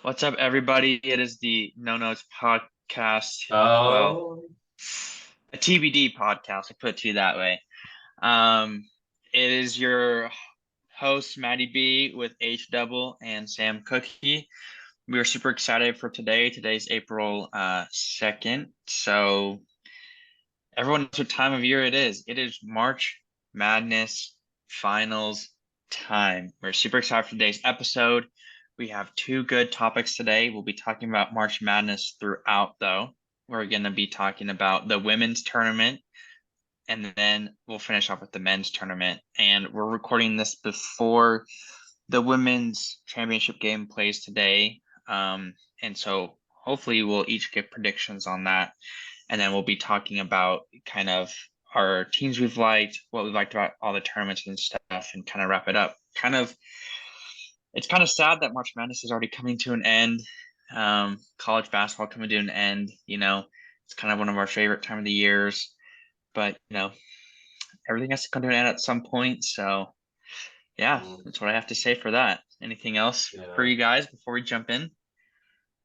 What's up, everybody? It is the No Notes podcast. Well, Oh, a TBD podcast. I put it to you that way. Um, it is your host Maddie B with H Double and Sam Cookie. We are super excited for today. Today's April 2nd. So everyone knows what time of year it is. It is March Madness Finals time. We're super excited for today's episode. We have two good topics today. We'll be talking about March Madness throughout, though. We're going to be talking about the women's tournament, and then we'll finish off with the men's tournament. And we're recording this before the women's championship game plays today. And so hopefully we'll each get predictions on that. And then we'll be talking about kind of our teams we've liked, what we've liked about all the tournaments and stuff, and kind of wrap it up. It's kind of sad that March Madness is already coming to an end. College basketball coming to an end. It's kind of one of our favorite time of the years, but everything has to come to an end at some point. So yeah, that's what I have to say for that. Anything else for yeah. you guys before we jump in?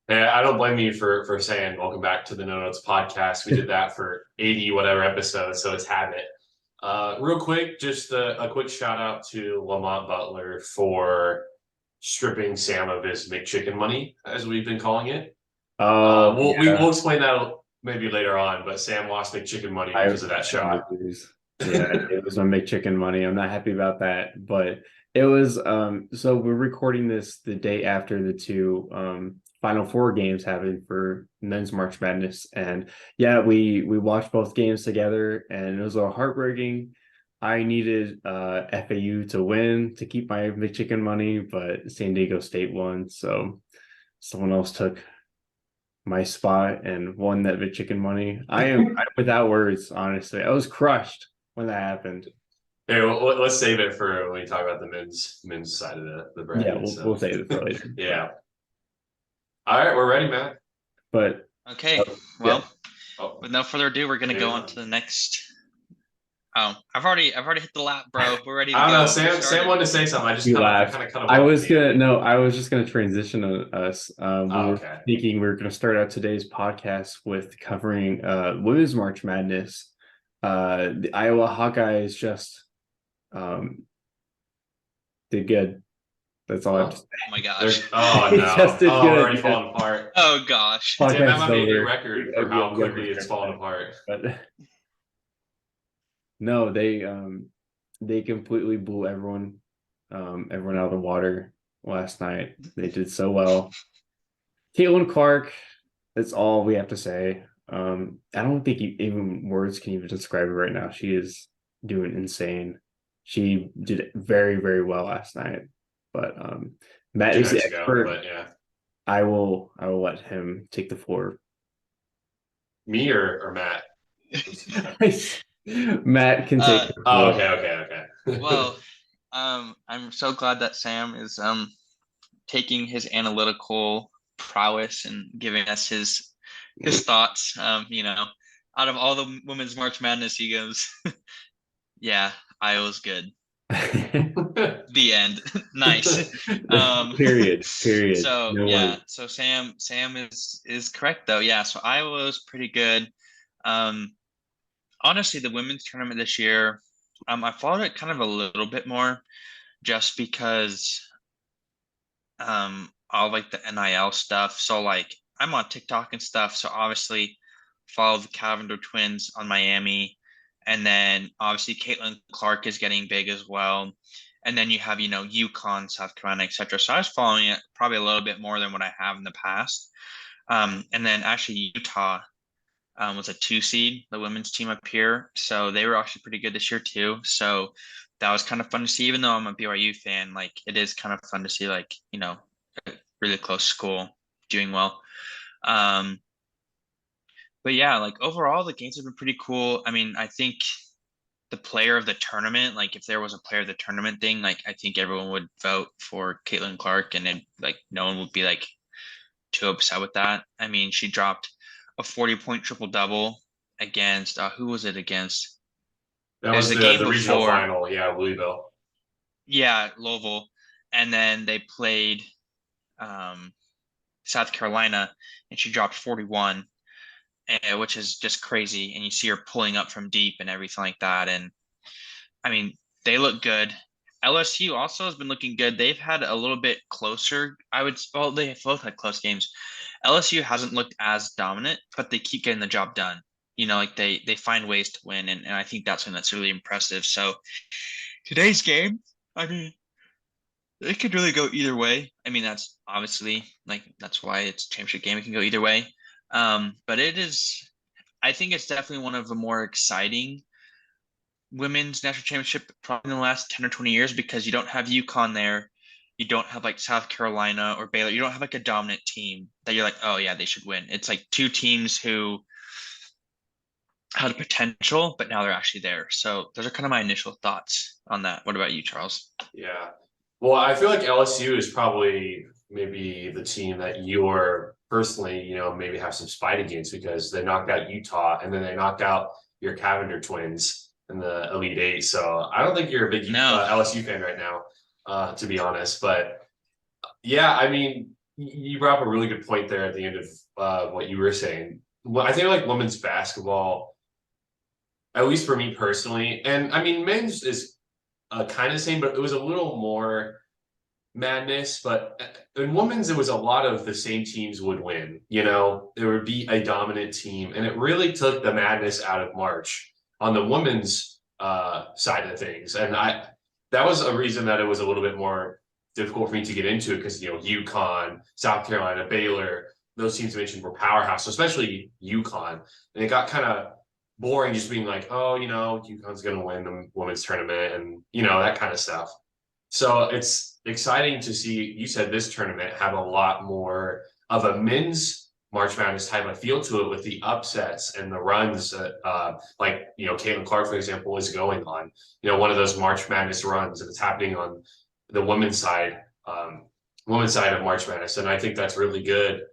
Yeah, I don't blame you for saying welcome back to the No Notes podcast. We did that for 80 whatever episodes, so it's habit. Real quick, just a quick shout out to Lamont Butler for stripping Sam of his McChicken money, as we've been calling it. Oh We'll yeah, explain that maybe later on, but Sam lost McChicken money I because of that shot. lose. Yeah, it was my McChicken money. I'm not happy about that, but it was so we're recording this the day after the two Final Four games happened for men's March Madness, and yeah, we watched both games together, and it was a little heartbreaking. I needed FAU to win to keep my McChicken money, but San Diego State won, so someone else took my spot and won that chicken money. I'm without words, honestly. I was crushed when that happened. Hey, let's save it for when we talk about the men's side of the Yeah, bracket. we'll So save it for later. yeah. All right, we're ready, man. But Okay, yeah, well, Oh, with no further ado, we're gonna go on yeah. to the next. Oh, I've already hit the lap, bro. We're ready to I don't know. go. Get Sam started. wanted to say something. you I laughed. kind of cut him I off at was the end. gonna no, I was just gonna transition to us. We Oh, were okay. thinking we were gonna start out today's podcast with covering women's March Madness. The Iowa Hawkeyes just um did good. That's all I have to Huh? say. Oh my gosh. Oh They just no. did Oh, we're good. already falling apart. Oh gosh. Damn, that Podcast is might be a new over. record for We how have quickly to it's start falling that. apart. But no, they completely blew everyone out of the water last night. They did so well. Caitlin Clark, that's all we have to say. I don't think even words can even describe it right now. She is doing insane. She did very, very well last night. But Matt Two is the nights ago, expert. but yeah. I will let him take the floor. Me or Matt? Matt can take Uh, the Oh, floor. okay. well, I'm so glad that Sam is taking his analytical prowess and giving us his thoughts. Out of all the women's March Madness, he goes, "Yeah, Iowa's good." The end. Nice. Um, Period. Period. so No yeah, one. so Sam is correct though. Yeah, so Iowa was pretty good. Um, Honestly, the women's tournament this year, I followed it kind of a little bit more just because all like the NIL stuff. So like I'm on TikTok and stuff, so obviously follow the Cavender twins on Miami, and then obviously Caitlin Clark is getting big as well. And then you have, UConn, South Carolina, etc. So I was following it probably a little bit more than what I have in the past. And then actually Utah was a 2 seed, the women's team up here. So they were actually pretty good this year too. So that was kind of fun to see, even though I'm a BYU fan, like it is kind of fun to see like, a really close school doing well. Um, but yeah, like overall the games have been pretty cool. I mean, I think the player of the tournament, like if there was a player of the tournament thing, like I think everyone would vote for Caitlin Clark and then like no one would be like too upset with that. I mean, she dropped a 40-point triple double against who was it against? That It was was the the game regional before, final. Yeah, Louisville. yeah, Louisville, and then they played. Um, South Carolina, and she dropped 41, which is just crazy. And you see her pulling up from deep and everything like that. And I mean, they look good. LSU also has been looking good. They've had a little bit closer. Well, they both had close games. LSU hasn't looked as dominant, but they keep getting the job done. Like they find ways to win, and I think that's something that's really impressive. So today's game, I mean, it could really go either way. I mean, that's obviously that's why it's a championship game. It can go either way. But I think it's definitely one of the more exciting women's national championship probably in the last 10 or 20 years, because you don't have UConn there. You don't have like South Carolina or Baylor. You don't have like a dominant team that you're like, oh yeah, they should win. It's like two teams who had potential, but now they're actually there. So those are kind of my initial thoughts on that. What about you, Charles? Yeah. Well, I feel like LSU is probably maybe the team that you're personally, maybe have some spite against, because they knocked out Utah and then they knocked out your Cavender twins in the Elite Eight. So I don't think you're a big LSU fan right now, to be honest. But yeah, I mean, you brought up a really good point there at the end of what you were saying. Well, I think like women's basketball, at least for me personally, and I mean, men's is kind of the same, but it was a little more madness. But in women's, it was a lot of the same teams would win. There would be a dominant team, and it really took the madness out of March on the women's side of things. And that was a reason that it was a little bit more difficult for me to get into it, because UConn, South Carolina, Baylor, those teams mentioned were powerhouse, especially UConn, and it got kind of boring just being like, oh, UConn's going to win the women's tournament and, that kind of stuff. So it's exciting to see, you said this tournament have a lot more of a men's March Madness type of feel to it, with the upsets and the runs that, Caitlin Clark, for example, is going on, one of those March Madness runs, and it's happening on the women's side of March Madness. And I think that's really good.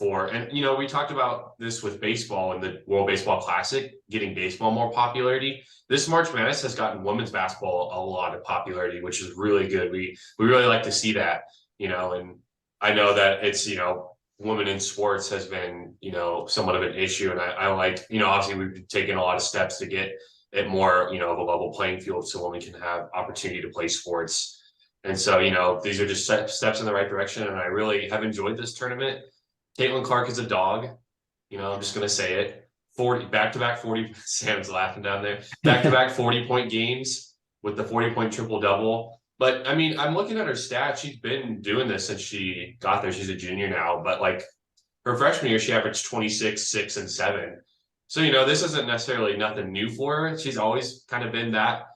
We talked about this with baseball and the World Baseball Classic, getting baseball more popularity. This March Madness has gotten women's basketball a lot of popularity, which is really good. We really like to see that, and I know that it's, women in sports has been, somewhat of an issue. And I like, obviously we've taken a lot of steps to get it more, of a level playing field, so women can have opportunity to play sports. And so, these are just steps in the right direction. And I really have enjoyed this tournament. Caitlin Clark is a dog. I'm just going to say it. 40 back-to-back 40. Sam's laughing down there. Back-to-back 40-point games with the 40-point triple-double. But I mean, I'm looking at her stats. She's been doing this since she got there. She's a junior now. But like her freshman year, she averaged 26, 6, and 7. So, this isn't necessarily nothing new for her. She's always kind of been that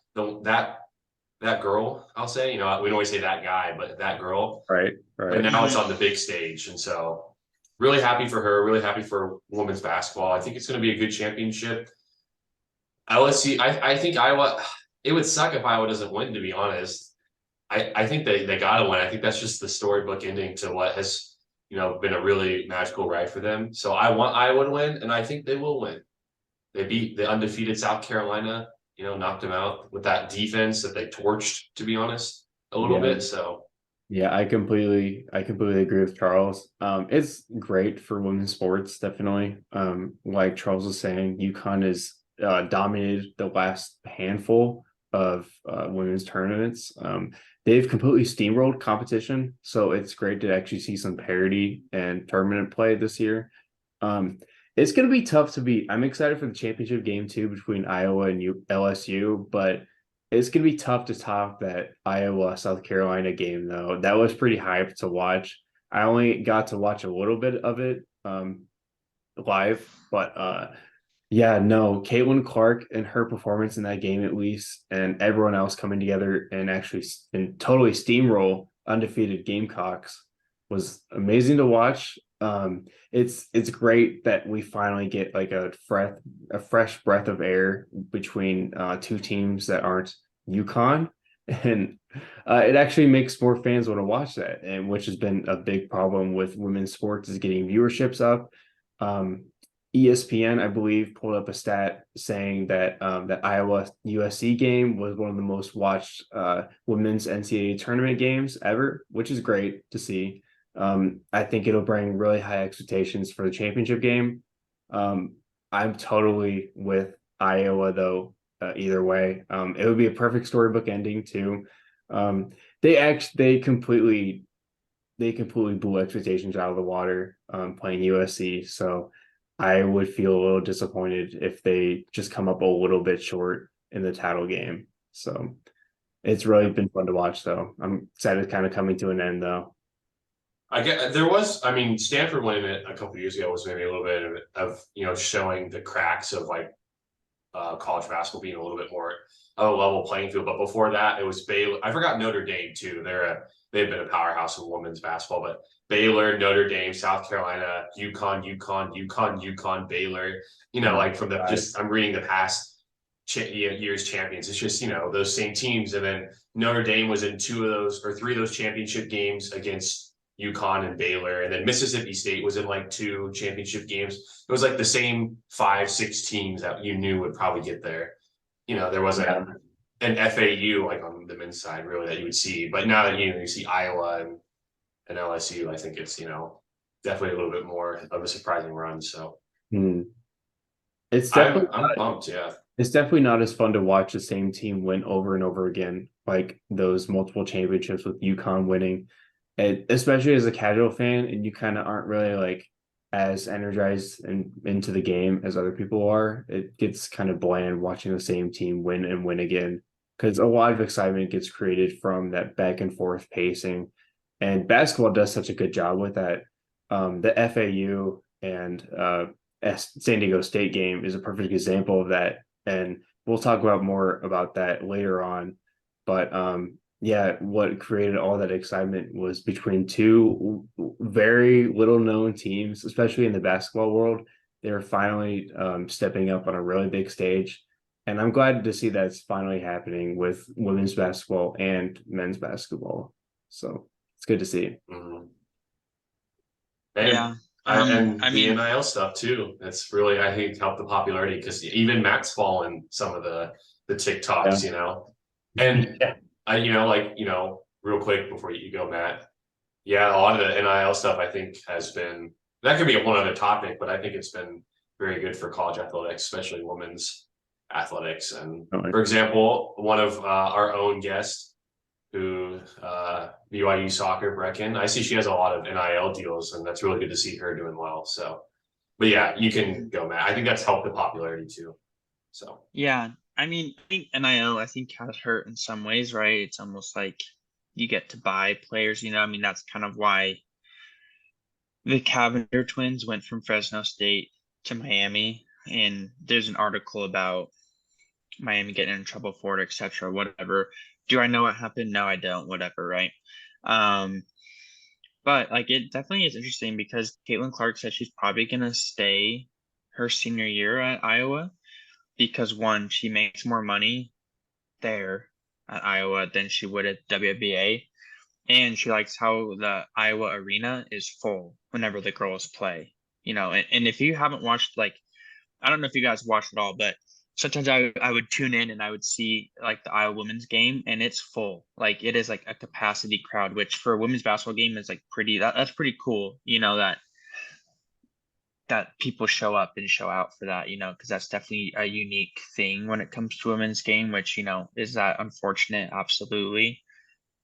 girl, I'll say. We don't always say that guy, but that girl. Right. But now it's on the big stage. And so really happy for her, really happy for women's basketball. I think it's going to be a good championship. LSU, I think Iowa, it would suck if Iowa doesn't win, to be honest. I think they got to win. I think that's just the storybook ending to what has, been a really magical ride for them. So I want Iowa to win, and I think they will win. They beat the undefeated South Carolina, knocked them out with that defense that they torched, to be honest, a little bit. So yeah, I completely agree with Charles. It's great for women's sports, definitely. Like Charles was saying, UConn has dominated the last handful of women's tournaments. They've completely steamrolled competition, so it's great to actually see some parity and tournament play this year. It's going to be tough to beat. I'm excited for the championship game too between Iowa and LSU, but it's going to be tough to top that Iowa South Carolina game, though. That was pretty hyped to watch. I only got to watch a little bit of it live, but Caitlin Clark and her performance in that game, at least, and everyone else coming together and actually totally steamroll undefeated Gamecocks was amazing to watch. It's great that we finally get like a fresh breath of air between two teams that aren't UConn, and it actually makes more fans want to watch that, and which has been a big problem with women's sports, is getting viewerships up. ESPN, I believe, pulled up a stat saying that that Iowa USC game was one of the most watched women's NCAA tournament games ever, which is great to see. I think it'll bring really high expectations for the championship game. I'm totally with Iowa though. Either way, it would be a perfect storybook ending too. Um, they completely blew expectations out of the water playing USC. So I would feel a little disappointed if they just come up a little bit short in the title game. So it's really been fun to watch though. I'm sad it's kind of coming to an end though. I get there was, I mean, Stanford winning it a couple years ago was maybe a little bit of showing the cracks of like college basketball being a little bit more of a level playing field. But before that, it was Baylor. I forgot Notre Dame too. They've been a powerhouse of women's basketball, but Baylor, Notre Dame, South Carolina, UConn, Baylor. Like from the just I'm reading the past years champions. It's just those same teams, and then Notre Dame was in two of those or three of those championship games against UConn and Baylor, and then Mississippi State was in like two championship games. It was like the same 5-6 teams that you knew would probably get there. There wasn't an FAU like on the men's side really that you would see, but now that you see Iowa and LSU, I think it's definitely a little bit more of a surprising run. So it's definitely I'm pumped. Yeah, it's definitely not as fun to watch the same team win over and over again, like those multiple championships with UConn winning. And especially as a casual fan, and you kind of aren't really like as energized and into the game as other people are. It gets kind of bland watching the same team win and win again because a lot of excitement gets created from that back and forth pacing, and basketball does such a good job with that. The FAU and San Diego State game is a perfect example of that, and we'll talk about more about that later on. But yeah, what created all that excitement was between two very little known teams, especially in the basketball world. They were finally stepping up on a really big stage. And I'm glad to see that's finally happening with women's basketball and men's basketball. So it's good to see. mm-hmm. Yeah. And I the mean, NIL stuff too. That's really, I think, helped the popularity because even Matt's fallen some of the TikToks, and real quick before you go, Matt. Yeah, a lot of the NIL stuff I think has been that could be one other topic, but I think it's been very good for college athletics, especially women's athletics. And for example, one of our own guests who BYU soccer, Brecken, I see she has a lot of NIL deals, and that's really good to see her doing well. So, but yeah, you can go, Matt. I think that's helped the popularity too. So yeah, I mean, I think NIL has hurt in some ways, right? It's almost like you get to buy players, I mean, that's kind of why the Cavinder twins went from Fresno State to Miami, and there's an article about Miami getting in trouble for it, etc. Whatever. Do I know what happened? No, I don't. Whatever, right? Um, but like it definitely is interesting because Caitlin Clark said she's probably gonna stay her senior year at Iowa because one, she makes more money there at Iowa than she would at WBA. And she likes how the Iowa arena is full whenever the girls play. And if you haven't watched, like, I don't know if you guys watched it all, but sometimes I would tune in and I would see like the Iowa women's game and it's full. Like it is like a capacity crowd, which for a women's basketball game is like that's pretty cool, that people show up and show out for that, because that's definitely a unique thing when it comes to women's game, which, is that unfortunate? Absolutely.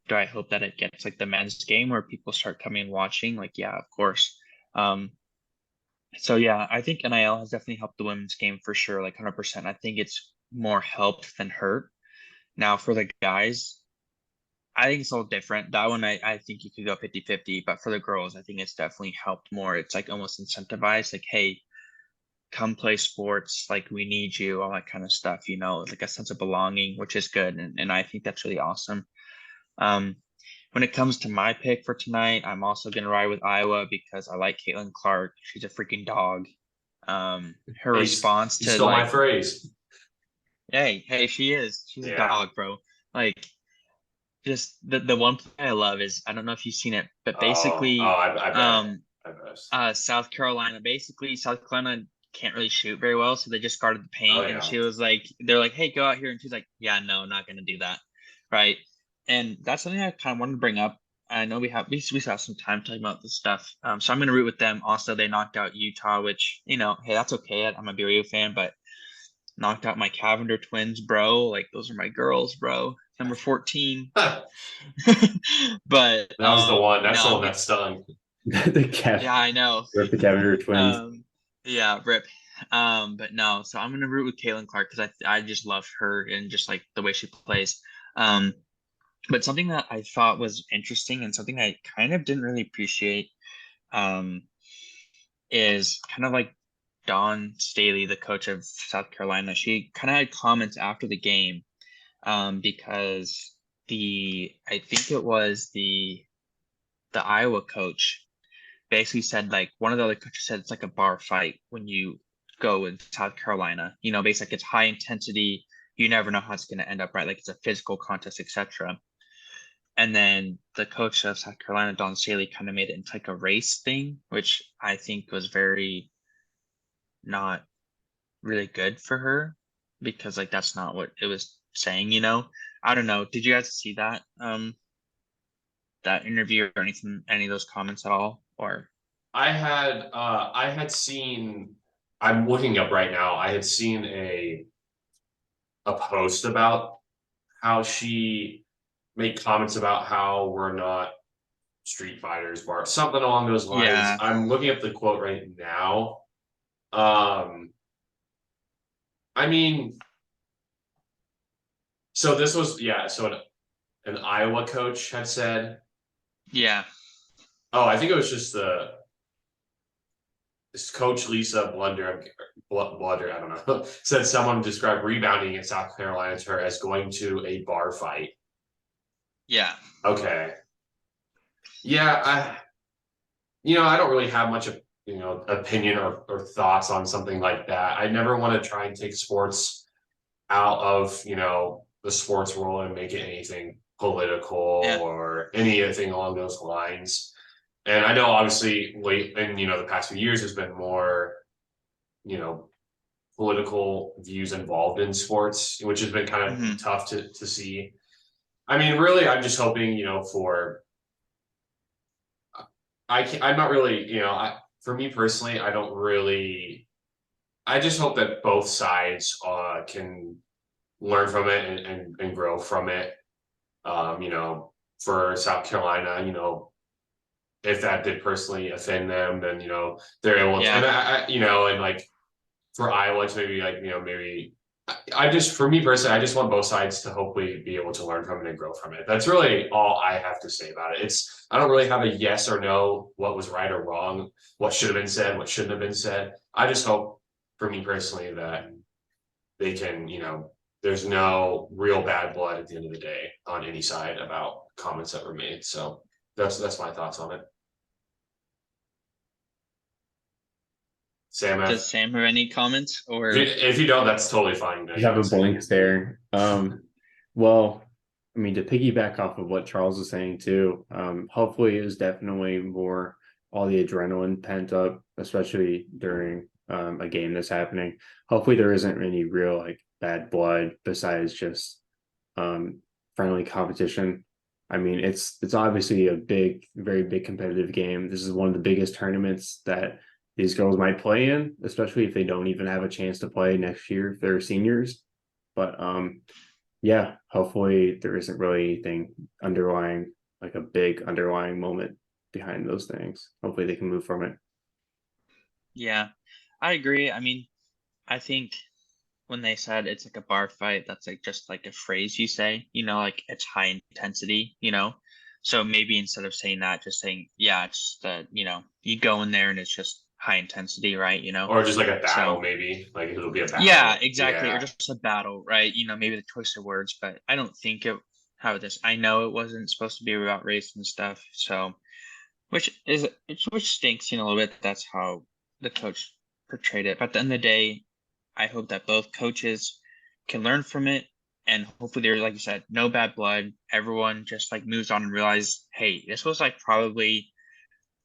Do I hope that it gets like the men's game where people start coming and watching? Like, yeah, of course. So yeah, I think NIL has definitely helped the women's game for sure, like 100%. I think it's more helped than hurt. Now for the guys, I think it's a little different. That one, I think you could go 50-50, but for the girls, I think it's definitely helped more. It's like almost incentivized, like, hey, come play sports, like we need you, all that kind of stuff, like a sense of belonging, which is good. And I think that's really awesome. When it comes to my pick for tonight, I'm also gonna ride with Iowa because I like Caitlin Clark. She's a freaking dog. Her response you to stole my like, phrase. hey, she is. She's a dog, bro. Like, just the one play I love is I don't know if you've seen it, but basically, I bet. South Carolina, basically South Carolina can't really shoot very well, so they just guarded the paint, and she was like, they're like, hey, go out here, and she's like, yeah, no, not gonna do that, right? And that's something I kind of wanted to bring up. I know we still have some time talking about this stuff. So I'm gonna root with them. Also, they knocked out Utah, which hey, that's okay. I'm a BYU fan, but knocked out my Cavender twins, bro. Like those are my girls, bro. Number 14. That But was the one. That's no, the one that stung. The Cav, yeah, I know. rip the Cavender twins. Yeah, rip. But no, so I'm gonna root with Caitlin Clark because I just love her and just like the way she plays. But something that I thought was interesting and something I kind of didn't really appreciate, um, is kind of like Dawn Staley, the coach of South Carolina. She kind of had comments after the game, because I think it was the Iowa coach basically said, like, one of the other coaches said it's like a bar fight when you go in South Carolina. Basically like it's high intensity. You never know how it's going to end up, right? Like it's a physical contest, etc. And then the coach of South Carolina, Don Staley, kind of made it into like a race thing, which I think was very not really good for her because like that's not what it was saying. I don't know. Did you guys see that interview or any of those comments at all? Or I had seen, I'm looking up right now. I had seen a post about how she made comments about how we're not street fighters, bar something along those lines. Yeah. I'm looking up the quote right now. I mean, so this was, yeah, so an Iowa coach had said, Yeah. oh, I think it was just this coach Lisa Blunder, I don't know, said someone described rebounding in South Carolina to her as going to a bar fight. Yeah. Okay. Yeah, I don't really have much of, opinion or thoughts on something like that. I never want to try and take sports out of, the sports world and make it anything political Yeah. or anything along those lines. And I know obviously late in, the past few years there's been more, political views involved in sports, which has been kind of Mhm. tough to see. I mean, really, I'm just hoping, for I'm not really, for me personally, I don't really. I just hope that both sides can learn from it and grow from it. For South Carolina, if that did personally offend them, then they're able to, Yeah. and and like for Iowa to maybe like maybe I just, for me personally, I just want both sides to hopefully be able to learn from it and grow from it. That's really all I have to say about it. I don't really have a yes or no, what was right or wrong, what should have been said, what shouldn't have been said. I just hope, for me personally, that they can, there's no real bad blood at the end of the day on any side about comments that were made. So that's my thoughts on it. Sam, Does Sam have any comments or? if you don't, that's totally fine. You have a blank stare. Well, I mean, to piggyback off of what Charles was saying too, hopefully it was definitely more all the adrenaline pent up, especially during a game that's happening. Hopefully there isn't any real like bad blood besides just friendly competition. I mean, it's obviously a very big competitive game. This is one of the biggest tournaments that these girls might play in, especially if they don't even have a chance to play next year if they're seniors. But yeah, hopefully there isn't really anything underlying, like a big underlying moment behind those things. Hopefully they can move from it. Yeah, I agree. I mean, I think when they said it's like a bar fight, that's like just like a phrase you say, like it's high intensity. So maybe instead of saying that, just saying, yeah, it's you go in there and it's just high intensity, right? Or just like a battle, So maybe like it'll be a battle. yeah, exactly. Or Yeah. just a battle, right? Maybe the choice of words, but I don't think I know it wasn't supposed to be about race and stuff. So, which stinks, a little bit. That's how the coach portrayed it. But at the end of the day, I hope that both coaches can learn from it. And hopefully there's, like you said, no bad blood. Everyone just like moves on and realize, hey, this was like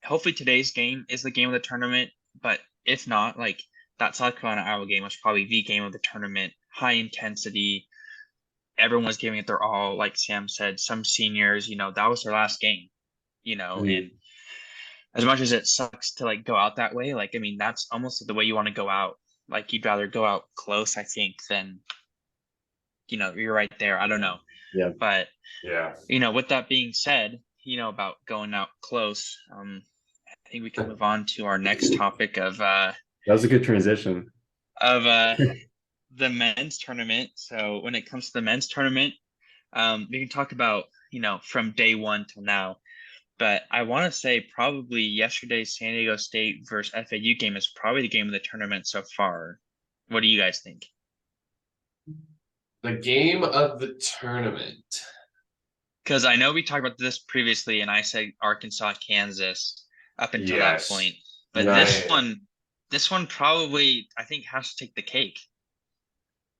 hopefully today's game is the game of the tournament. But if not, like that South Carolina Iowa game was probably the game of the tournament, high intensity. Everyone was giving it their all. Like Sam said, some seniors, that was their last game. and as much as it sucks to like go out that way, like, I mean, that's almost the way you want to go out. Like you'd rather go out close, I think, than, you're right there. I don't know. Yeah. But, Yeah. With that being said, about going out close, I think we can move on to our next topic of That was a good transition. The men's tournament. So when it comes to the men's tournament, we can talk about, from day one till now. But I want to say probably yesterday's San Diego State versus FAU game is probably the game of the tournament so far. What do you guys think? The game of the tournament. Because I know we talked about this previously, and I said Arkansas, Kansas up until that point. But this one probably, I think, has to take the cake.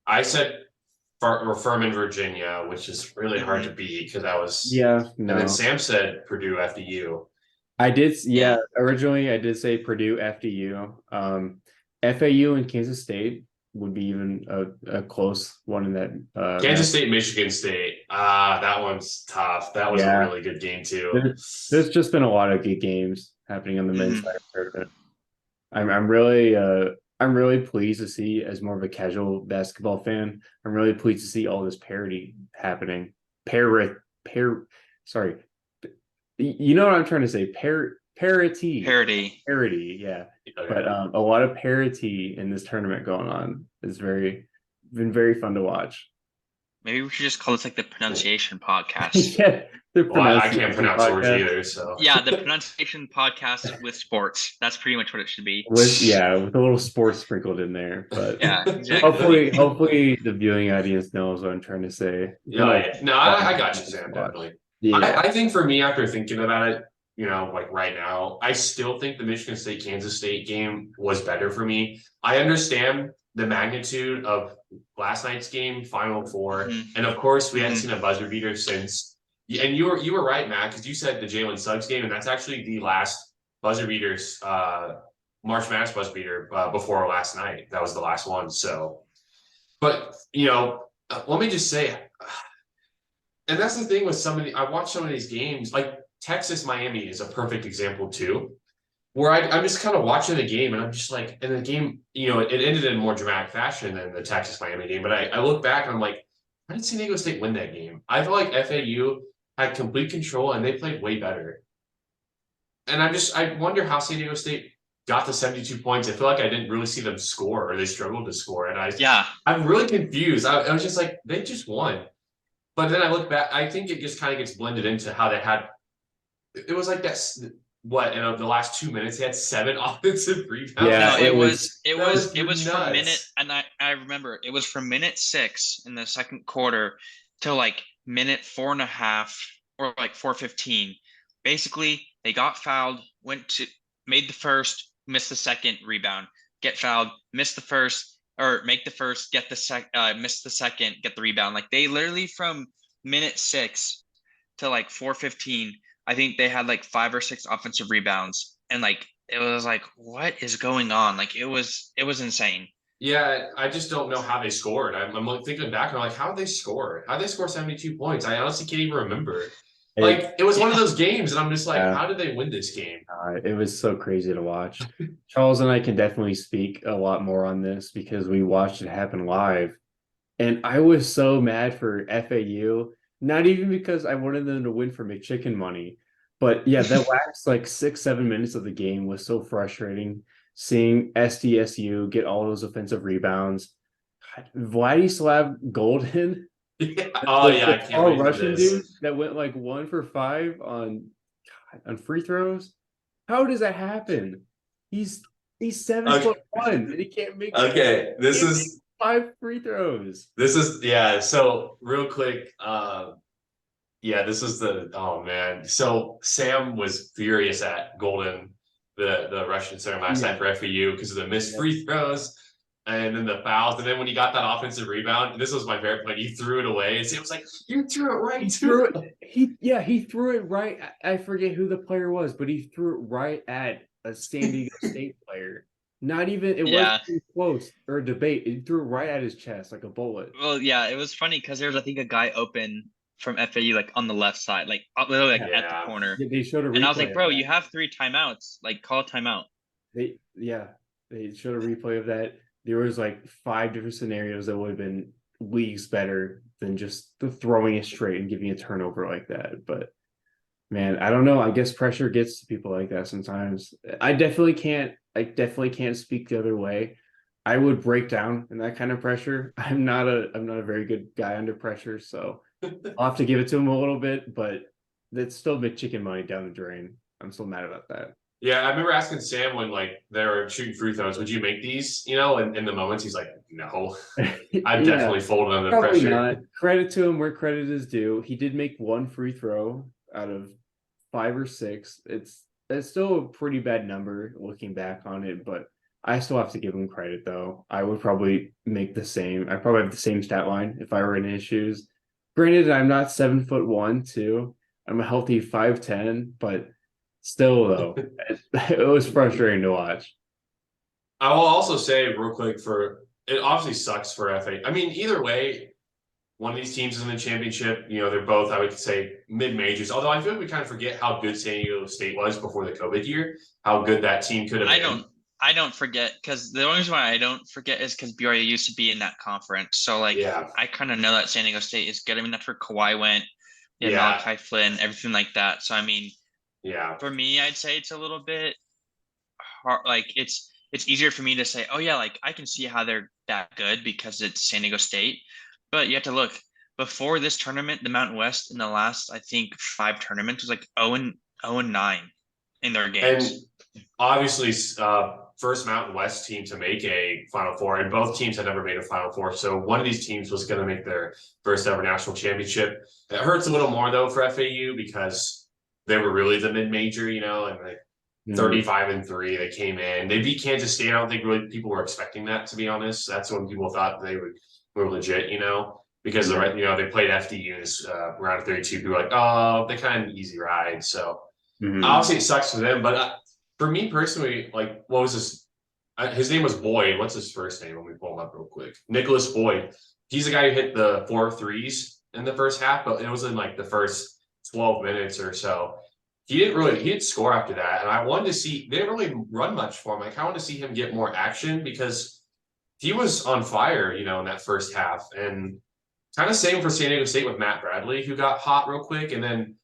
I said Furman, Virginia, which is really hard to beat because that was no. And then Sam said Purdue, FDU. I did, originally I did say Purdue, FDU. FAU and Kansas State would be even a close one in that. Kansas State, Michigan State. That one's tough. That was a really good game too. There's just been a lot of good games happening on the men's side of the tournament. I'm really pleased to see, as more of a casual basketball fan, I'm really pleased to see all this parity happening. Sorry. You know what I'm trying to say? Parity. Yeah. Okay. But a lot of parity in this tournament going on is been very fun to watch. Maybe we should just call this like the pronunciation podcast. Yeah, I can't pronounce words either. So yeah, the pronunciation podcast with sports. That's pretty much what it should be. With a little sports sprinkled in there. But yeah, exactly. Hopefully the viewing audience knows what I'm trying to say. No, I got you, Sam. Definitely. Yeah. I think for me, after thinking about it, like right now, I still think the Michigan State Kansas State game was better for me. I understand the magnitude of last night's game, Final Four, and of course we hadn't seen a buzzer beater since. And you were right, Matt, because you said the Jalen Suggs game, and that's actually the last buzzer beaters, March Madness buzzer beater before last night. That was the last one. So, but let me just say, and that's the thing with I watched some of these games, like Texas Miami is a perfect example too, where I'm just kind of watching the game and I'm just like, and the game, it ended in more dramatic fashion than the Texas Miami game. But I look back and I'm like, how did San Diego State win that game? I feel like FAU had complete control and they played way better. And I wonder how San Diego State got to 72 points. I feel like I didn't really see them score, or they struggled to score. And I'm really confused. I was just like, they just won. But then I look back, I think it just kind of gets blended into how they had, it was like that, in the last 2 minutes, they had 7 offensive rebounds. Yeah, it was from minute, and I remember it was from minute 6 in the second quarter to like minute 4.5 or like 4:15. Basically, they got fouled, made the first, missed the second, rebound, get fouled, missed the first, or make the first, get the miss the second, get the rebound. Like they literally from minute 6 to like 4:15, I think they had like 5 or 6 offensive rebounds, and like it was like, what is going on? Like it was insane. Yeah, I just don't know how they scored. I'm thinking back and I'm like, how did they score? How did they score 72 points? I honestly can't even remember. Like it was one of those games, and I'm just like, how did they win this game? It was so crazy to watch. Charles and I can definitely speak a lot more on this because we watched it happen live, and I was so mad for FAU. Not even because I wanted them to win for McChicken Money, but yeah, that last like 6-7 minutes of the game was so frustrating. Seeing SDSU get all those offensive rebounds, Vladislav Golden. Yeah. Oh yeah, I can't wait Russian dude that went like 1 for 5 on free throws. How does that happen? He's 7'1" and he can't make. Okay, this is 5 free throws. This is So real quick, this is oh man. So Sam was furious at Golden, the Russian center last night for FAU because of the missed free throws. And then the fouls, and then when he got that offensive rebound, and this was my favorite play, he threw it away. And it was like, you threw it right. He threw it right. I forget who the player was, but he threw it right at a San Diego State player. Not even, it wasn't close or a debate. He threw it right at his chest like a bullet. Well, yeah, it was funny because there was, I think, a guy open from FAU, like on the left side, like literally like at the Yeah. corner. They showed a And I was replay like, of bro, that. you have 3 timeouts. Like, call a timeout. They showed a replay of that. There was like 5 different scenarios that would have been leagues better than just the throwing it straight and giving a turnover like that. But man, I don't know. I guess pressure gets to people like that sometimes. I definitely can't speak the other way. I would break down in that kind of pressure. I'm not a very good guy under pressure, so I'll have to give it to him a little bit, but it's still McChicken money down the drain. I'm still mad about that. Yeah, I remember asking Sam when like they were shooting free throws, would you make these? You know, and in the moments he's like, no, I Yeah, definitely folded under probably pressure. not. Credit to him where credit is due. He did make 1 free throw out of 5 or 6. It's still a pretty bad number looking back on it, but I still have to give him credit though. I would probably make the same. I probably have the same stat line if I were in his shoes. Granted, I'm not 7'1" too. I'm a healthy 5'10", but still though, it was frustrating to watch. I will also say real quick for it obviously sucks for FA. I mean, either way, one of these teams is in the championship. You know, they're both, I would say, mid majors. Although I feel like we kind of forget how good San Diego State was before the COVID year, how good that team could have been. I don't forget, because the only reason why I don't forget is because BYU used to be in that conference. So like Yeah. I kind of know that San Diego State is good. I mean, that's where Kawhi went, yeah, Yeah. Malachi Flynn, everything like that. So I mean, Yeah. for me, I'd say it's a little bit hard. Like it's easier for me to say, oh yeah, like I can see how they're that good because it's San Diego State. But you have to look before this tournament, the Mountain West in the last, I think, 5 tournaments was like 0-9 in their And games. obviously, first Mountain West team to make a Final Four, and both teams had never made a Final Four. So one of these teams was going to make their first ever national championship. It hurts a little more though for FAU because they were really the mid major, you know, and like 35-3, they came in. They beat Kansas State. I don't think really people were expecting that, to be honest. That's when people thought they were legit, you know, because Yeah. you know they played FDU in this round of 32. People were like, oh, they kind of an easy ride. So obviously it sucks for them, but for me personally, like, what was this? His name was Boyd. What's his first name? Let me pull him up real quick. Nicholas Boyd. He's the guy who hit the 4 threes in the first half, but it was in like the first 12 minutes or so. He didn't score after that. And I wanted to see, they didn't really run much for him. Like, I wanted to see him get more action because he was on fire, you know, in that first half. And kind of same for San Diego State with Matt Bradley, who got hot real quick. And then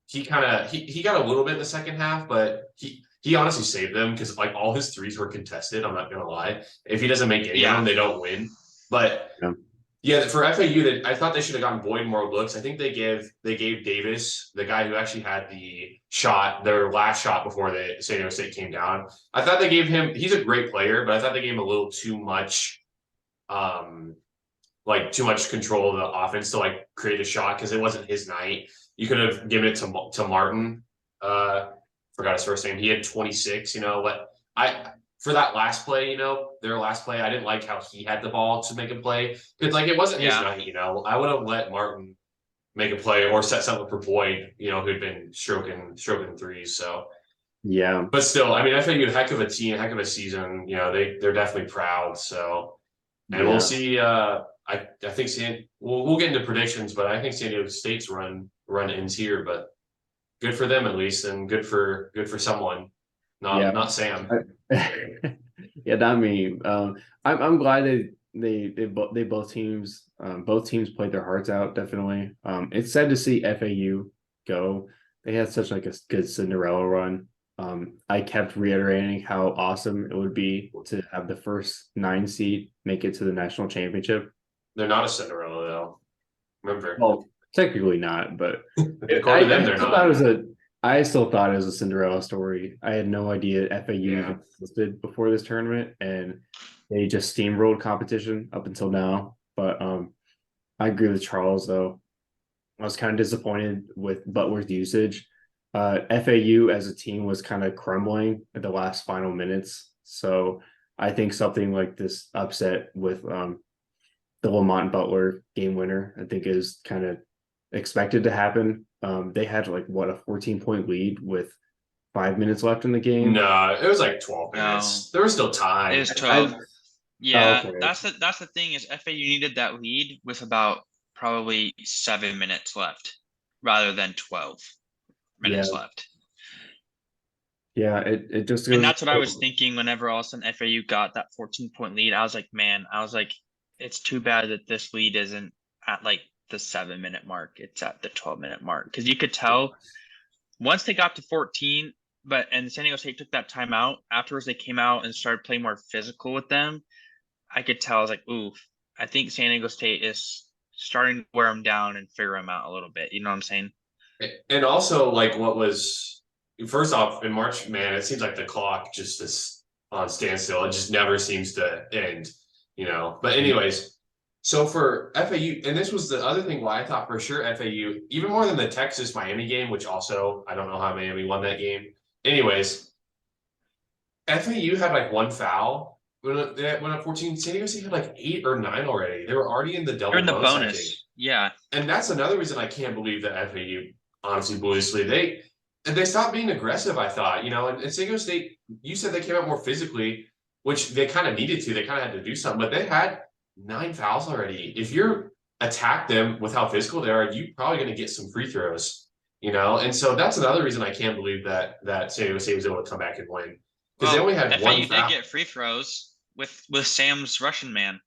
he got a little bit in the second half, but he honestly saved them because like all his threes were contested. I'm not gonna lie. If he doesn't make any of them, they don't win. But yeah, for FAU, I thought they should have gotten Boyd more looks. I think they gave Davis, the guy who actually had their last shot before the San Diego State came down. I thought they gave him. He's a great player, but I thought they gave him a little too much, like too much control of the offense to like create a shot because it wasn't his night. You could have given it to Martin. Forgot his first name. He had 26. You know, but for that last play, you know, their last play, I didn't like how he had the ball to make a play because like it wasn't his night. You know, I would have let Martin make a play or set something for Boyd. You know, who'd been stroking threes. So yeah, but still, I mean, I think a heck of a team, heck of a season. You know, they're definitely proud. So and we'll see. I think we'll get into predictions, but I think San Diego State's run ends here, but good for them at least, and good for someone, not Sam. Yeah, not me. I'm glad they both teams played their hearts out. Definitely. It's sad to see FAU go. They had such like a good Cinderella run. I kept reiterating how awesome it would be to have the first 9 seed make it to the national championship. They're not a Cinderella though. Remember? Well, technically not, but according to them, they're not. I still thought it was a Cinderella story. I had no idea FAU even existed before this tournament, and they just steamrolled competition up until now. But I agree with Charles though. I was kind of disappointed with Butler's usage. FAU as a team was kind of crumbling at the last final minutes. So I think something like this upset with the Lamont Butler game winner, I think is kind of expected to happen. They had like what, a 14-point lead with 5 minutes left in the game. No, it was like 12 minutes. There was still time. It was 12. Yeah, okay. that's the thing is FAU needed that lead with about probably 7 minutes left rather than 12 minutes left. Yeah, it just And goes. that's what I was thinking whenever all of a sudden FAU got that 14-point lead. I was like, man, it's too bad that this lead isn't at like the 7-minute mark. It's at the 12-minute mark. Because you could tell once they got to 14, and San Diego State took that timeout, afterwards they came out and started playing more physical with them. I could tell, I was like, ooh, I think San Diego State is starting to wear them down and figure them out a little bit. You know what I'm saying? And also, like, what was first off in March, man, it seems like the clock just is on standstill. It just never seems to end, you know. But anyways, so for FAU, and this was the other thing why I thought for sure FAU, even more than the Texas Miami game, which also I don't know how Miami won that game. Anyways, FAU had like one foul. When they went up 14, San Diego State had like 8 or 9 already. They were already in the double They're in the bonus, I think. bonus. Yeah. And that's another reason I can't believe that FAU honestly blew this lead. They stopped being aggressive, I thought, you know, and San Diego State, you said they came out more physically, which they kind of needed to. They kind of had to do something, but they had 9 fouls already. If you're attack them with how physical they are, you're probably going to get some free throws, you know? And so that's another reason I can't believe that San Diego State was able to come back and win. Because they only had FAU one foul. did get free throws with Sam's Russian man.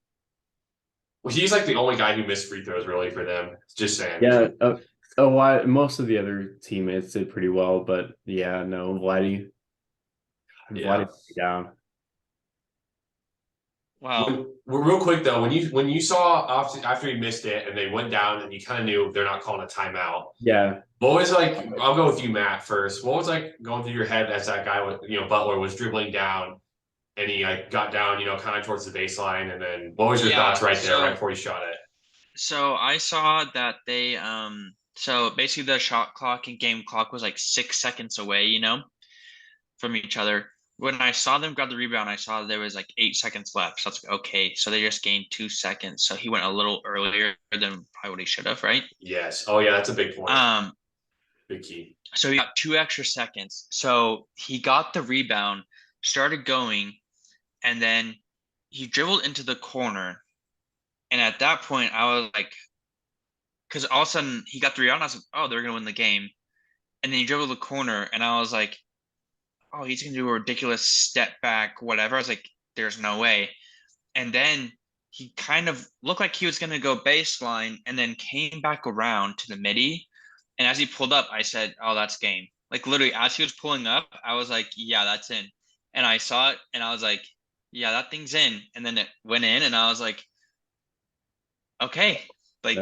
Well, he's like the only guy who missed free throws really for them. Just saying. Yeah. Why most of the other teammates did pretty well, but yeah, no, Vladdy down. Wow. Real quick though, when you saw after he missed it and they went down and you kind of knew they're not calling a timeout. Yeah. What was like? I'll go with you, Matt, first. What was like going through your head as that guy with Butler was dribbling down and he like got down kind of towards the baseline, and then what was your thoughts right before he shot it? So I saw that they so basically the shot clock and game clock was like 6 seconds away, from each other. When I saw them grab the rebound, I saw there was like 8 seconds left. So I was like, okay, so they just gained 2 seconds. So he went a little earlier than probably what he should have, right? Yes. Oh yeah, that's a big point. Big key. So he got 2 extra seconds. So he got the rebound, started going, and then he dribbled into the corner. And at that point, I was like, because all of a sudden he got the rebound. I was like, oh, they're going to win the game. And then he dribbled the corner, and I was like, oh, he's going to do a ridiculous step back, whatever. I was like, there's no way. And then he kind of looked like he was going to go baseline and then came back around to the midi. And as he pulled up, I said, oh, that's game. Like literally as he was pulling up, I was like, yeah, that's in. And I saw it and I was like, yeah, that thing's in. And then it went in and I was like, okay. Like,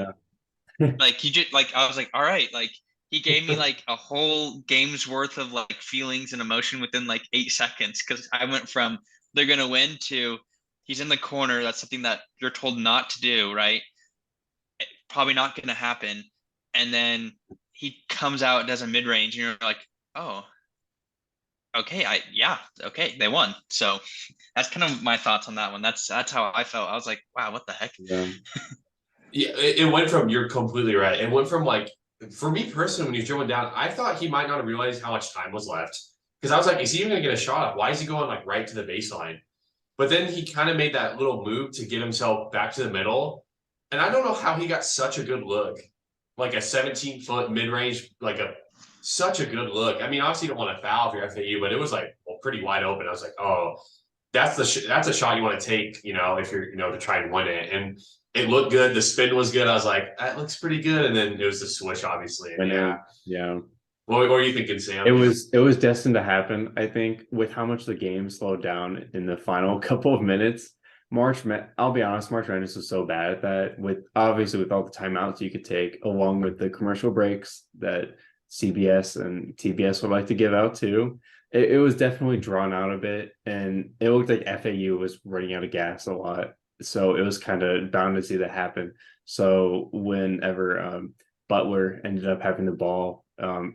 like he just like, I was like, all right. Like he gave me like a whole game's worth of like feelings and emotion within like 8 seconds. Cause I went from they're going to win to he's in the corner. That's something that you're told not to do. Right. Probably not going to happen. And then he comes out, does a mid range, and you're like, oh, okay, okay, they won. So that's kind of my thoughts on that one. That's how I felt. I was like, wow, what the heck? Yeah, it went from, you're completely right. It went from like, for me personally, when he's dribbling down, I thought he might not have realized how much time was left. Because I was like, is he even gonna get a shot up? Why is he going like right to the baseline? But then he kind of made that little move to get himself back to the middle. And I don't know how he got such a good look. Like a 17-foot mid-range, like such a good look. I mean, obviously you don't want to foul if you're FAU, but it was like pretty wide open. I was like, oh, that's a shot you want to take, if you're, to try and win it. And it looked good. The spin was good. I was like, that looks pretty good. And then it was the swish, obviously. And yeah. What were you thinking, Sam? It was destined to happen, I think, with how much the game slowed down in the final couple of minutes. I'll be honest, March Madness was so bad at that, with all the timeouts you could take, along with the commercial breaks that CBS and TBS would like to give out too. It was definitely drawn out a bit, and it looked like FAU was running out of gas a lot. So it was kind of bound to see that happen. So whenever Butler ended up having the ball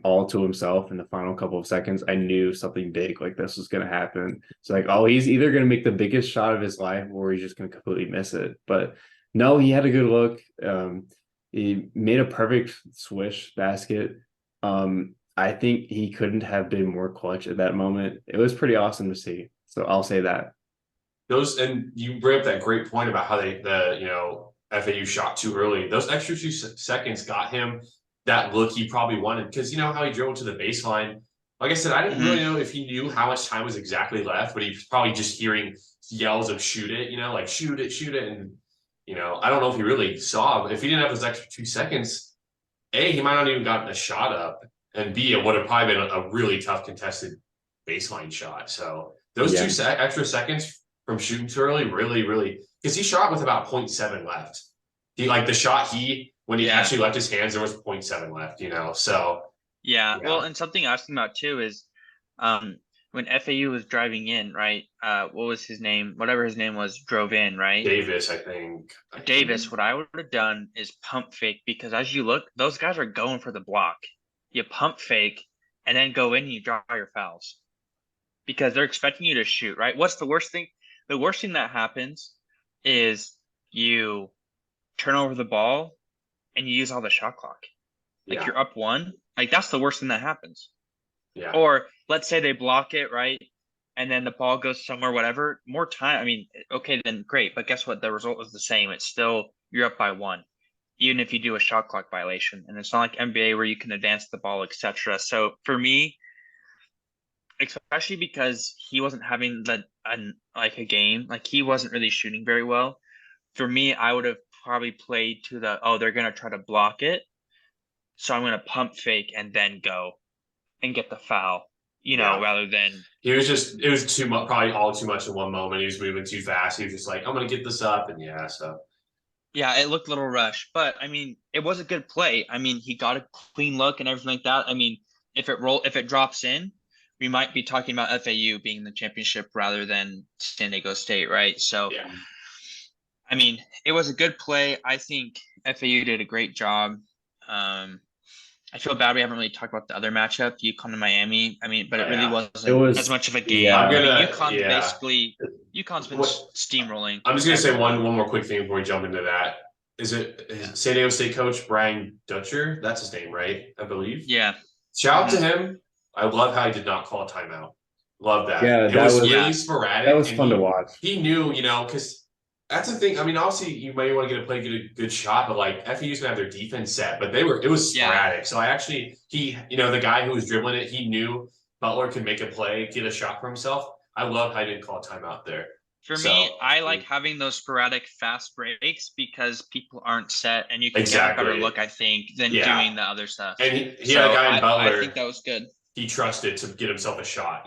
all to himself in the final couple of seconds, I knew something big like this was going to happen. It's like, oh, he's either going to make the biggest shot of his life or he's just going to completely miss it. But no, he had a good look. He made a perfect swish basket. I think he couldn't have been more clutch at that moment. It was pretty awesome to see. So I'll say that. And you bring up that great point about how FAU shot too early. Those extra 2 seconds got him that look he probably wanted, because you know how he dribbled to the baseline. Like I said, I didn't really know if he knew how much time was exactly left, but he was probably just hearing yells of shoot it, like shoot it. And, I don't know if he really saw. If he didn't have those extra 2 seconds, A, he might not even gotten a shot up. And B, it would have probably been a really tough contested baseline shot. So those extra seconds from shooting too early, really, because he shot with about 0.7 left. He like the shot when he actually left his hands, there was 0.7 left, So well, and something I was thinking about too is when FAU was driving in, right? What was his name? Whatever his name was, drove in, right? Davis, I think. Davis, what I would have done is pump fake, because as you look, those guys are going for the block. You pump fake and then go in and you draw your fouls because they're expecting you to shoot, right? What's the worst thing? The worst thing that happens is you turn over the ball and you use all the shot clock. Like you're up 1. Like that's the worst thing that happens. Yeah. Or let's say they block it, right? And then the ball goes somewhere, whatever. More time. I mean, okay, then great. But guess what? The result is the same. It's still you're up by 1, even if you do a shot clock violation. And it's not like NBA where you can advance the ball, etc. So for me, especially because he wasn't having a game, like he wasn't really shooting very well. For me, I would have probably played to they're gonna try to block it, so I'm gonna pump fake and then go and get the foul, rather than it was too much, probably all too much in one moment. He was moving too fast. He was just like, I'm gonna get this up, and it looked a little rushed, but I mean, it was a good play. I mean, he got a clean look and everything like that. I mean, if it drops in, we might be talking about FAU being the championship rather than San Diego State, right? So, I mean, it was a good play. I think FAU did a great job. I feel bad we haven't really talked about the other matchup, UConn and Miami. I mean, but it really wasn't as much of a game. UConn's been steamrolling. I'm just gonna say one more quick thing before we jump into that. Is San Diego State coach Brian Dutcher? That's his name, right? I believe. Yeah. Shout out to him. I love how he did not call a timeout. Love that. Yeah, it was really sporadic. That was fun to watch. He knew, because that's the thing. I mean, obviously, you may want to get a good shot, but like FAU's gonna have their defense set, but it was sporadic. So the guy who was dribbling it, he knew Butler could make a play, get a shot for himself. I love how he didn't call a timeout there. For me, I like having those sporadic fast breaks because people aren't set and you can get a better look, I think, than doing the other stuff. And he had a guy in Butler. I think that was good. He trusted to get himself a shot,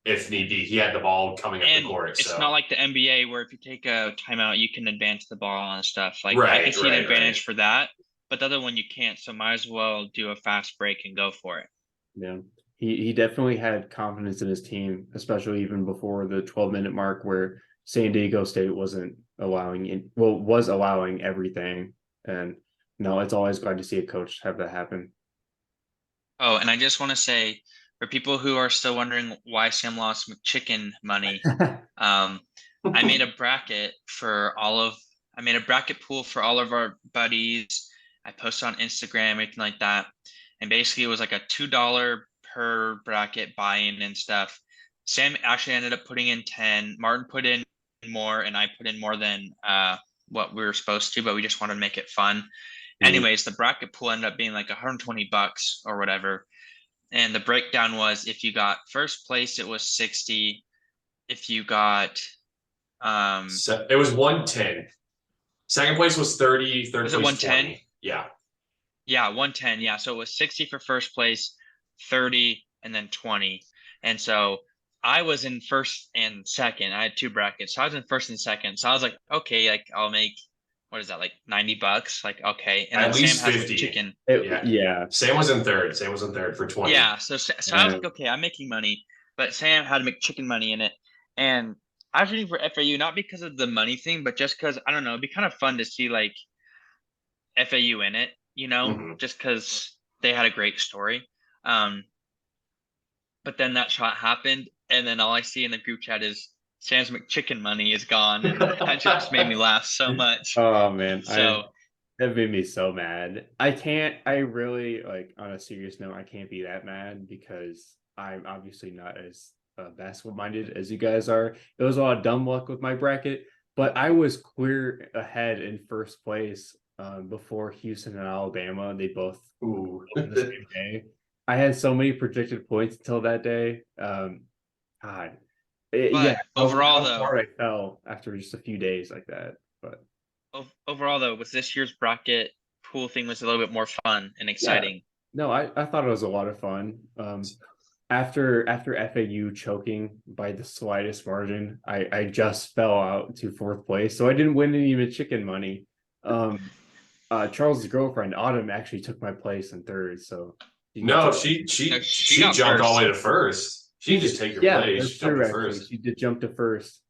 if need be. He had the ball coming up the court. It's not like the NBA where if you take a timeout, you can advance the ball and stuff. Like I can see an advantage for that, but the other one you can't. So might as well do a fast break and go for it. Yeah. He definitely had confidence in his team, especially even before the 12-minute mark where San Diego State was allowing everything. And no, it's always glad to see a coach have that happen. Oh, and I just want to say, for people who are still wondering why Sam lost McChicken money, I made a bracket pool for all of our buddies. I posted on Instagram, anything like that. And basically it was like a $2 per bracket buy-in and stuff. Sam actually ended up putting in 10. Martin put in more, and I put in more than what we were supposed to, but we just wanted to make it fun. Mm-hmm. Anyways, the bracket pool ended up being like $120 or whatever. And the breakdown was, if you got first place, it was 60. If you got it was 110. Second place was 30. Third was place it 110? 20. Yeah. Yeah, 110. Yeah. So it was 60 for first place, 30, and then 20. And so I was in first and second. I had 2 brackets. So I was in first and second. So I was like, okay, like I'll make, what is that, like $90? Like, okay. And at then least Sam has 50. chicken. Yeah. Sam was in third. Sam was in third for 20. Yeah. So I was like, okay, I'm making money. But Sam had McChicken money in it. And I was rooting for FAU, not because of the money thing, but just because, I don't know, it'd be kind of fun to see like FAU in it, just because they had a great story. But then that shot happened, and then all I see in the group chat is Sam's McChicken money is gone, and that just made me laugh so much. Oh man, so that made me so mad. I really, like, on a serious note, I can't be that mad because I'm obviously not as basketball minded as you guys are. It was a lot of dumb luck with my bracket, but I was clear ahead in first place before Houston and Alabama. They both Ooh. on the same day. I had so many predicted points until that day. God, yeah, But overall, how though, hard I fell after just a few days like that. But overall though, was this year's bracket pool thing was a little bit more fun and yeah, exciting. no, I thought it was a lot of fun. After FAU choking by the slightest margin, I just fell out to fourth place, so I didn't win any McChicken money. Charles's girlfriend Autumn actually took my place in third, so No, No, she she got jumped all the way first. to first. She didn't just take your yeah, place. that's She jumped true. to Actually, first. she did jump to first.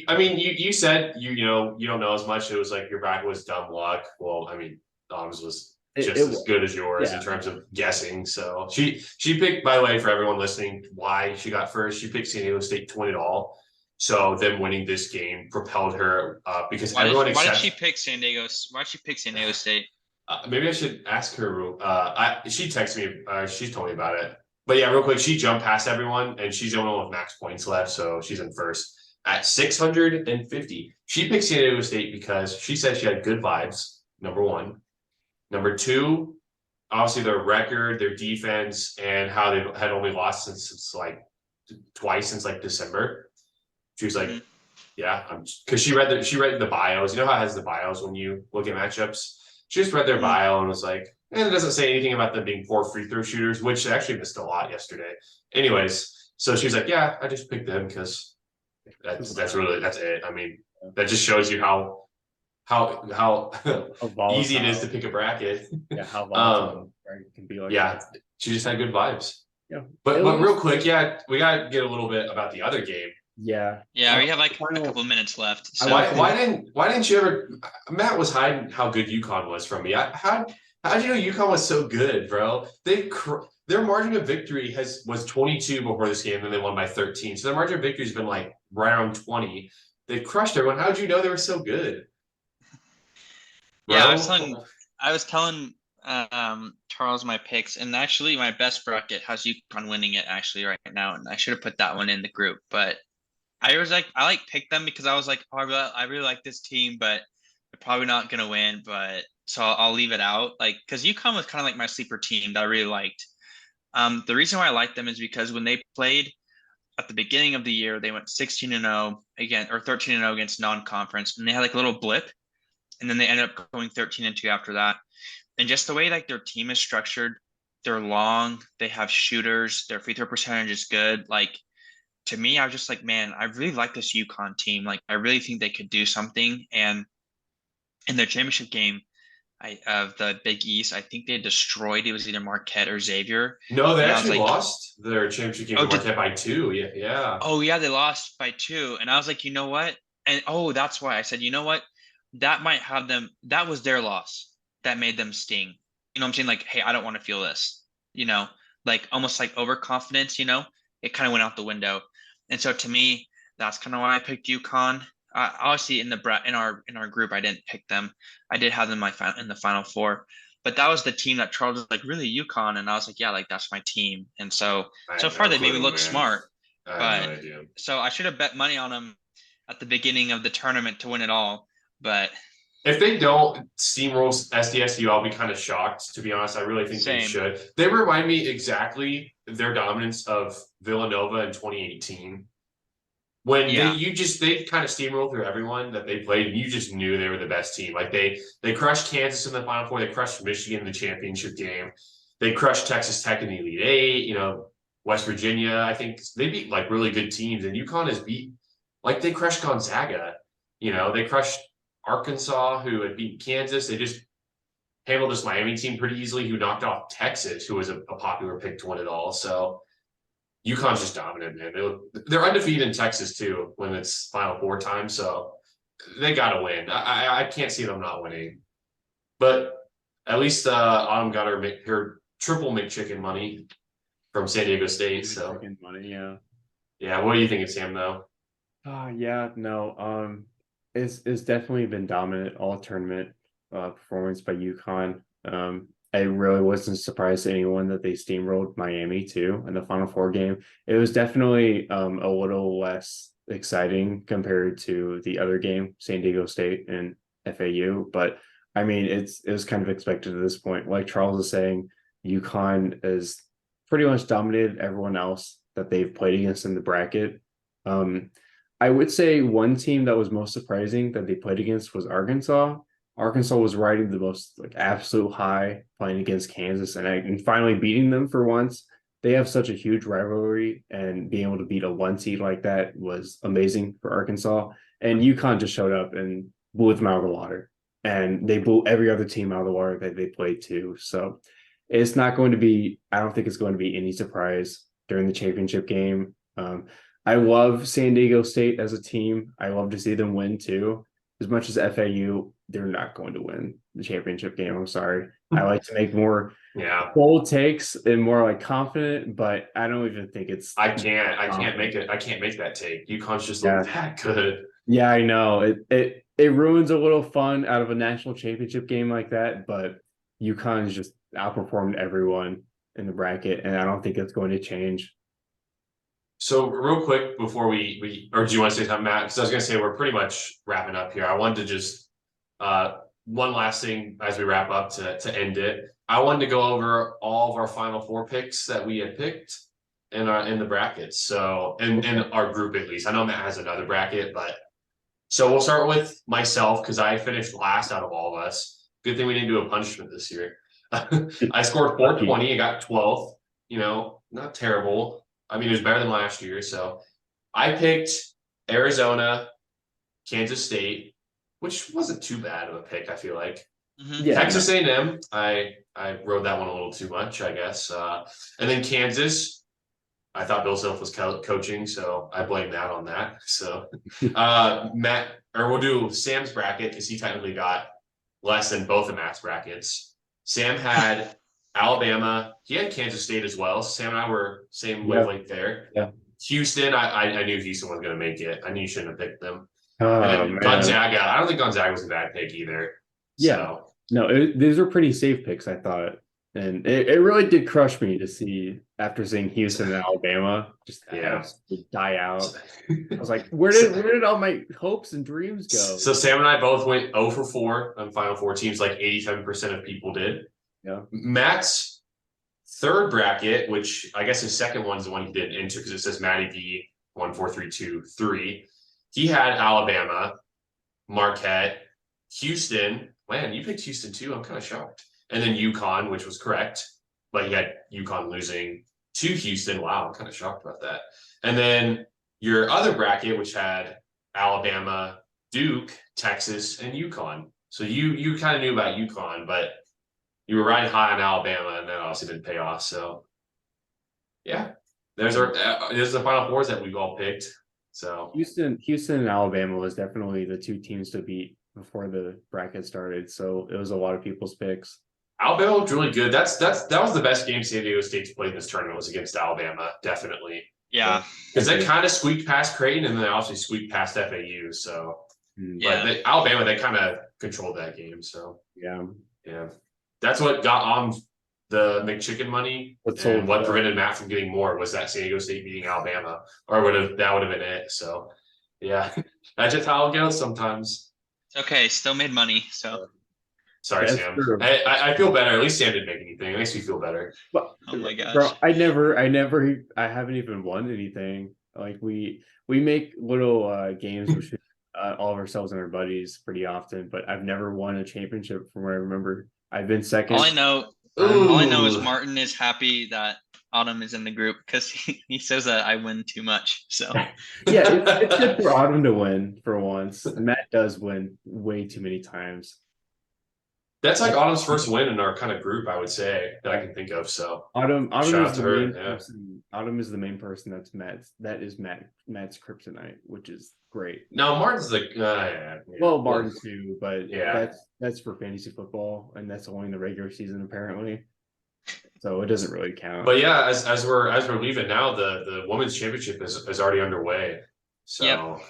I mean, you said you know you don't know as much. It was like your bracket was dumb luck. Well, I mean, Dom's was It, just it as was, good as yours in yeah, terms of guessing. So she picked. By the way, for everyone listening, why she got first, she picked San Diego State to win it all. So them winning this game propelled her because everyone Why did except she pick San Diego? Why did she pick San Diego State? maybe I should ask her. She texted me. She told me about it. But yeah, real quick, she jumped past everyone, and she's the only one with max points left, so she's in first at 650. She picked San Diego State because she said she had good vibes. Number one, number two, obviously their record, their defense, and how they had only lost since like twice since like December. She was like, Mm-hmm. yeah, because she read the bios. You know how it has the bios when you look at matchups. She just read their Mm-hmm. bio and was like, and it doesn't say anything about them being poor free throw shooters, which they actually missed a lot yesterday. Anyways, so she was like, yeah, I just picked them because that's it. I mean, that just shows you how easy it is to pick a bracket. Yeah, how volatile it can be like yeah, that. she just had good vibes. Yeah, but real quick, yeah, we gotta get a little bit about the other game. Yeah. Yeah, we have like a couple minutes left. So. Why didn't you ever? Matt was hiding how good UConn was from me. How'd you know UConn was so good, bro? Their margin of victory was 22 before this game, and they won by 13. So their margin of victory has been like right around 20. They crushed everyone. How'd you know they were so good? Bro? Yeah, I was telling Charles my picks, and actually my best bracket has UConn winning it actually right now, and I should have put that one in the group, but I was like, I picked them because I was like, oh, I really like this team, but they're probably not gonna win. But so I'll leave it out, like, because UConn was kind of like my sleeper team that I really liked. The reason why I liked them is because when they played at the beginning of the year, they went 16-0 again, or 13-0 against non-conference, and they had like a little blip, and then they ended up going 13-2 after that. And just the way like their team is structured, they're long, they have shooters, their free throw percentage is good, like. To me, I was just like, man, I really like this UConn team. Like, I really think they could do something. And in their championship game of the Big East, I think they destroyed. It was either Marquette or Xavier. No, they and actually lost their championship game to Marquette by 2. Yeah. Oh yeah, they lost by 2. And I was like, you know what? And that's why I said, you know what? That might have them. That was their loss that made them sting. You know what I'm saying? Like, hey, I don't want to feel this. Like almost like overconfidence. It kind of went out the window. And so to me, that's kind of why I picked UConn. Obviously, in our group, I didn't pick them. I did have them in the Final Four, but that was the team that Charles was like, really UConn, and I was like, yeah, like that's my team. And so far they made me look smart, but so I should have bet money on them at the beginning of the tournament to win it all. But if they don't steamroll SDSU, I'll be kind of shocked. To be honest, I really think they should. They remind me exactly their dominance of Villanova in 2018. When they kind of steamrolled through everyone that they played, and you just knew they were the best team. Like they crushed Kansas in the Final Four, they crushed Michigan in the championship game, they crushed Texas Tech in the Elite Eight. West Virginia. I think they beat like really good teams, and UConn has beat like they crushed Gonzaga. They crushed Arkansas, who had beaten Kansas. They just handled this Miami team pretty easily, who knocked off Texas, who was a popular pick to win it all. So UConn's just dominant, man. They're undefeated in Texas too when it's Final Four time, so they got to win. I can't see them not winning. But at least Autumn got her triple McChicken money from San Diego State. So money, yeah. Yeah, what do you think of Sam though? Yeah, no. It's definitely been dominant all tournament performance by UConn. I really wasn't surprised to anyone that they steamrolled Miami too in the Final Four game. It was definitely a little less exciting compared to the other game, San Diego State and FAU. But I mean, it was kind of expected at this point. Like Charles is saying, UConn has pretty much dominated everyone else that they've played against in the bracket. I would say one team that was most surprising that they played against was Arkansas. Arkansas was riding the most like absolute high playing against Kansas and finally beating them for once. They have such a huge rivalry, and being able to beat a one seed like that was amazing for Arkansas. And UConn just showed up and blew them out of the water, and they blew every other team out of the water that they played to. So it's not going to be. I don't think it's going to be any surprise during the championship game. I love San Diego State as a team. I love to see them win too. As much as FAU, they're not going to win the championship game. I'm sorry. I like to make more bold takes and more like confident, but I don't even think it's. I can't make it. I can't make that take. UConn's just look that good. Yeah, I know. It ruins a little fun out of a national championship game like that, but UConn's just outperformed everyone in the bracket, and I don't think it's going to change. So real quick before we or do you want to say something, Matt? Because I was going to say we're pretty much wrapping up here. I wanted to just one last thing as we wrap up to end it. I wanted to go over all of our Final Four picks that we had picked in the brackets. So in our group at least. I know Matt has another bracket, but so we'll start with myself because I finished last out of all of us. Good thing we didn't do a punishment this year. I scored 420. I got 12th. You know, not terrible. I mean, it was better than last year. So I picked Arizona, Kansas State, which wasn't too bad of a pick, I feel like. Yeah, Texas A&M, I rode that one a little too much, I guess. And then Kansas, I thought Bill Self was coaching, so I blame that on that. So Matt, or we'll do Sam's bracket because he technically got less than both of Matt's brackets. Sam had Alabama. He had Kansas State as well. Sam and I were same wavelength there. Yeah. Houston, I knew Houston was going to make it. I knew you shouldn't have picked them. Man. Gonzaga, I don't think Gonzaga was a bad pick either. Yeah. So. No, these are pretty safe picks, I thought. And it really did crush me to see after seeing Houston and Alabama just die out. I was like, where did all my hopes and dreams go? So Sam and I both went 0 for 4 on Final Four teams, like 87% of people did. Yeah. Matt's third bracket, which I guess his second one is the one he didn't enter because it says Matty B 1, 4, 3, 2, 3. He had Alabama, Marquette, Houston. Man, you picked Houston too. I'm kind of shocked. And then UConn, which was correct, but you had UConn losing to Houston. Wow, I'm kind of shocked about that. And then your other bracket, which had Alabama, Duke, Texas, and UConn. So you kind of knew about UConn, but you were riding high on Alabama, and that obviously didn't pay off. So, yeah, there's the Final Fours that we've all picked. So Houston and Alabama was definitely the two teams to beat before the bracket started. So it was a lot of people's picks. Alabama looked really good. That was the best game San Diego State's played in this tournament was against Alabama, definitely. Yeah, because they kind of squeaked past Creighton, and then they obviously squeaked past FAU. So, but Alabama, they kind of controlled that game. So yeah, that's what got on the McChicken money, and what prevented Matt from getting more was that San Diego State beating Alabama, or that would have been it. So, yeah, that's just how it goes sometimes. Okay, still made money. So sorry, Sam. I feel better. At least Sam didn't make anything. It makes me feel better. But, oh my gosh, bro, I haven't even won anything. Like we make little games with all of ourselves and our buddies pretty often, but I've never won a championship from what I remember. I've been second. All I know is Martin is happy that Autumn is in the group because he says that I win too much. So yeah, it's good for Autumn to win for once. Matt does win way too many times. That's like Autumn's first win in our kind of group, I would say, that I can think of. So Autumn is the main person. Autumn is the main person that's Matt's kryptonite, which is great. No, Martin's well, Martin too, but that's for fantasy football, and that's only in the regular season apparently. So it doesn't really count. But yeah, as we're leaving now, the women's championship is already underway. So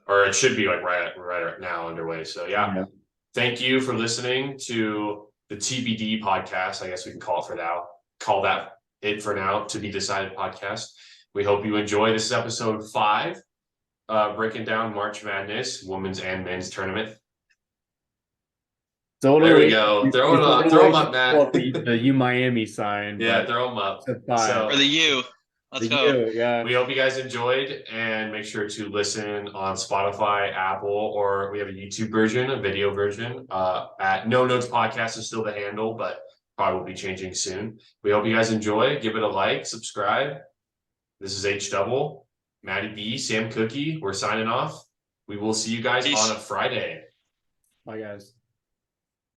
or it should be like right now underway. So yeah. Thank you for listening to the TBD podcast. I guess we can call that it for now, to be decided podcast. We hope you enjoy. This is episode 5. breaking down March Madness, women's and men's tournament. Totally. There we go. Throw them up, Matt. The U Miami sign. Yeah, throw them up. For the U. Let's go. Yeah. We hope you guys enjoyed, and make sure to listen on Spotify, Apple, or we have a YouTube version, a video version. At No Notes Podcast is still the handle, but probably will be changing soon. We hope you guys enjoy. Give it a like, subscribe. This is H Double, Maddie B, Sam Cookie. We're signing off. We will see you guys Peace. on a Friday. Bye, guys.